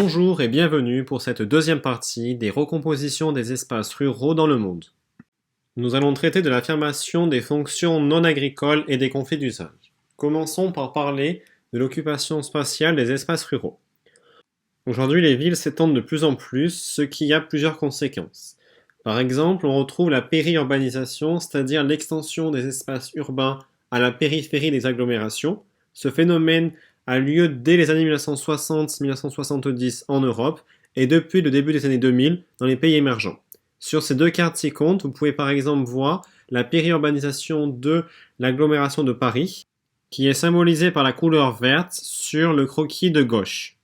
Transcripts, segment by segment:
Bonjour et bienvenue pour cette deuxième partie des recompositions des espaces ruraux dans le monde. Nous allons traiter de l'affirmation des fonctions non agricoles et des conflits d'usage. Commençons par parler de l'occupation spatiale des espaces ruraux. Aujourd'hui, les villes s'étendent de plus en plus, ce qui a plusieurs conséquences. Par exemple, on retrouve la périurbanisation, c'est-à-dire l'extension des espaces urbains à la périphérie des agglomérations. Ce phénomène a lieu dès les années 1960-1970 en Europe et depuis le début des années 2000 dans les pays émergents. Sur ces deux cartes ci-comptes, vous pouvez par exemple voir la périurbanisation de l'agglomération de Paris, qui est symbolisée par la couleur verte sur le croquis de gauche.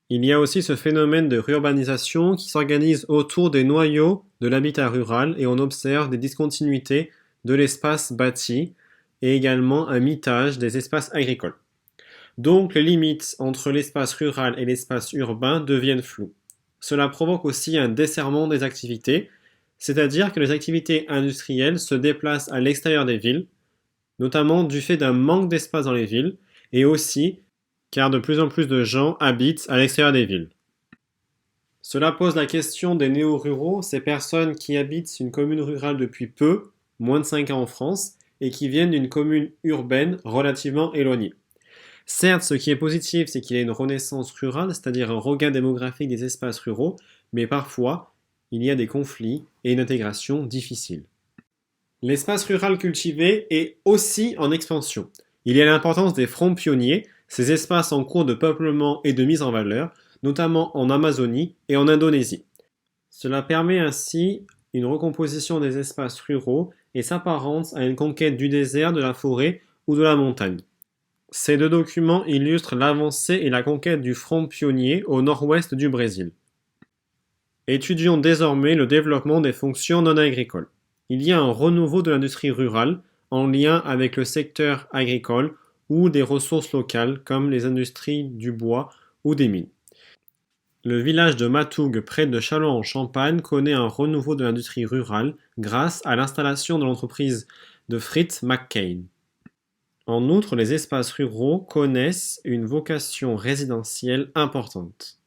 Il y a aussi ce phénomène de réurbanisation qui s'organise autour des noyaux de l'habitat rural et on observe des discontinuités de l'espace bâti et également un mitage des espaces agricoles. Donc les limites entre l'espace rural et l'espace urbain deviennent floues. Cela provoque aussi un desserrement des activités, c'est-à-dire que les activités industrielles se déplacent à l'extérieur des villes, notamment du fait d'un manque d'espace dans les villes, et aussi car de plus en plus de gens habitent à l'extérieur des villes. Cela pose la question des néo-ruraux, ces personnes qui habitent une commune rurale depuis peu, moins de 5 ans en France, et qui viennent d'une commune urbaine relativement éloignée. Certes, ce qui est positif, c'est qu'il y a une renaissance rurale, c'est-à-dire un regain démographique des espaces ruraux, mais parfois, il y a des conflits et une intégration difficile. L'espace rural cultivé est aussi en expansion. Il y a l'importance des fronts pionniers, ces espaces en cours de peuplement et de mise en valeur, notamment en Amazonie et en Indonésie. Cela permet ainsi une recomposition des espaces ruraux et s'apparente à une conquête du désert, de la forêt ou de la montagne. Ces deux documents illustrent l'avancée et la conquête du front pionnier au nord-ouest du Brésil. Étudions désormais le développement des fonctions non agricoles. Il y a un renouveau de l'industrie rurale en lien avec le secteur agricole ou des ressources locales comme les industries du bois ou des mines. Le village de Matougue près de Châlons-en-Champagne connaît un renouveau de l'industrie rurale grâce à l'installation de l'entreprise de Fritz McCain. En outre, les espaces ruraux connaissent une vocation résidentielle importante.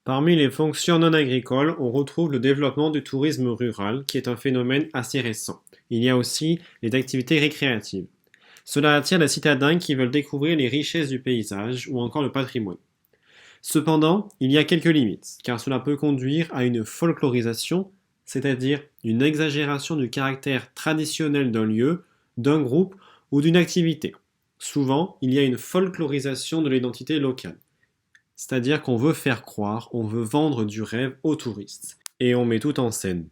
Parmi les fonctions non agricoles, on retrouve le développement du tourisme rural, qui est un phénomène assez récent. Il y a aussi les activités récréatives. Cela attire les citadins qui veulent découvrir les richesses du paysage ou encore le patrimoine. Cependant, il y a quelques limites, car cela peut conduire à une folklorisation, c'est-à-dire une exagération du caractère traditionnel d'un lieu, d'un groupe ou d'une activité. Souvent, il y a une folklorisation de l'identité locale. C'est-à-dire qu'on veut faire croire, on veut vendre du rêve aux touristes. Et on met tout en scène.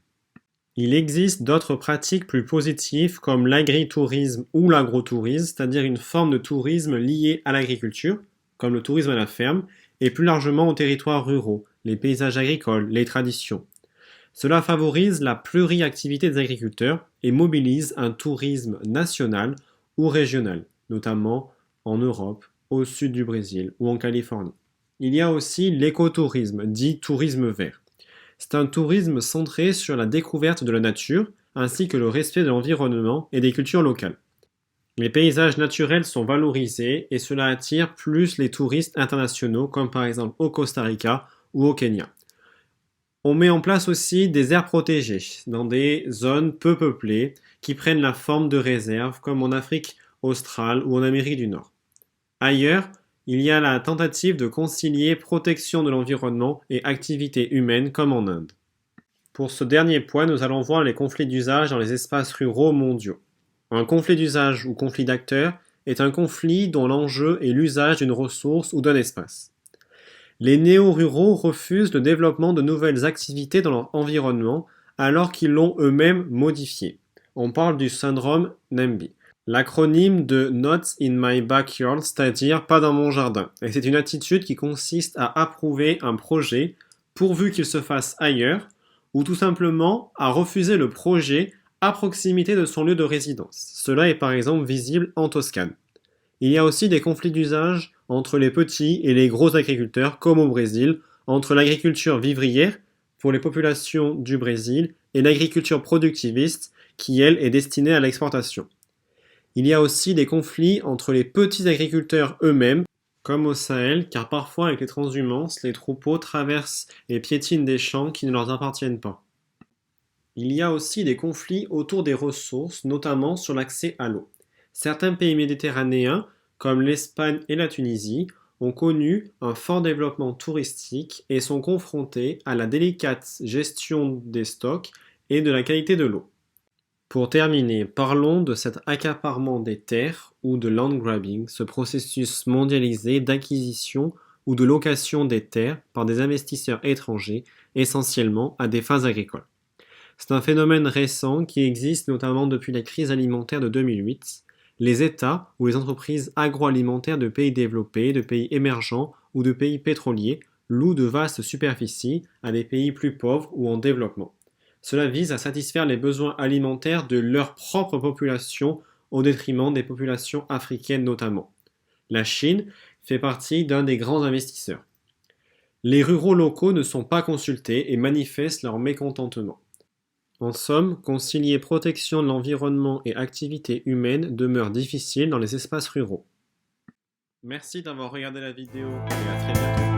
Il existe d'autres pratiques plus positives comme l'agritourisme ou l'agrotourisme, c'est-à-dire une forme de tourisme liée à l'agriculture, comme le tourisme à la ferme, et plus largement aux territoires ruraux, les paysages agricoles, les traditions. Cela favorise la pluriactivité des agriculteurs et mobilise un tourisme national ou régional, notamment en Europe, au sud du Brésil ou en Californie. Il y a aussi l'écotourisme, dit tourisme vert. C'est un tourisme centré sur la découverte de la nature, ainsi que le respect de l'environnement et des cultures locales. Les paysages naturels sont valorisés et cela attire plus les touristes internationaux, comme par exemple au Costa Rica ou au Kenya. On met en place aussi des aires protégées dans des zones peu peuplées qui prennent la forme de réserves, comme en Afrique australe ou en Amérique du Nord. Ailleurs, il y a la tentative de concilier protection de l'environnement et activité humaine comme en Inde. Pour ce dernier point, nous allons voir les conflits d'usage dans les espaces ruraux mondiaux. Un conflit d'usage ou conflit d'acteurs est un conflit dont l'enjeu est l'usage d'une ressource ou d'un espace. Les néo-ruraux refusent le développement de nouvelles activités dans leur environnement alors qu'ils l'ont eux-mêmes modifié. On parle du syndrome NIMBY. L'acronyme de Not in my backyard, c'est-à-dire pas dans mon jardin. Et c'est une attitude qui consiste à approuver un projet pourvu qu'il se fasse ailleurs, ou tout simplement à refuser le projet à proximité de son lieu de résidence. Cela est par exemple visible en Toscane. Il y a aussi des conflits d'usage entre les petits et les gros agriculteurs, comme au Brésil, entre l'agriculture vivrière, pour les populations du Brésil, et l'agriculture productiviste, qui elle est destinée à l'exportation. Il y a aussi des conflits entre les petits agriculteurs eux-mêmes comme au Sahel, car parfois avec les transhumances, les troupeaux traversent et piétinent des champs qui ne leur appartiennent pas. Il y a aussi des conflits autour des ressources, notamment sur l'accès à l'eau. Certains pays méditerranéens, comme l'Espagne et la Tunisie, ont connu un fort développement touristique et sont confrontés à la délicate gestion des stocks et de la qualité de l'eau. Pour terminer, parlons de cet accaparement des terres ou de land grabbing, ce processus mondialisé d'acquisition ou de location des terres par des investisseurs étrangers, essentiellement à des fins agricoles. C'est un phénomène récent qui existe notamment depuis la crise alimentaire de 2008. Les États ou les entreprises agroalimentaires de pays développés, de pays émergents ou de pays pétroliers louent de vastes superficies à des pays plus pauvres ou en développement. Cela vise à satisfaire les besoins alimentaires de leur propre population au détriment des populations africaines notamment. La Chine fait partie d'un des grands investisseurs. Les ruraux locaux ne sont pas consultés et manifestent leur mécontentement. En somme, concilier protection de l'environnement et activité humaine demeure difficile dans les espaces ruraux. Merci d'avoir regardé la vidéo et à très bientôt.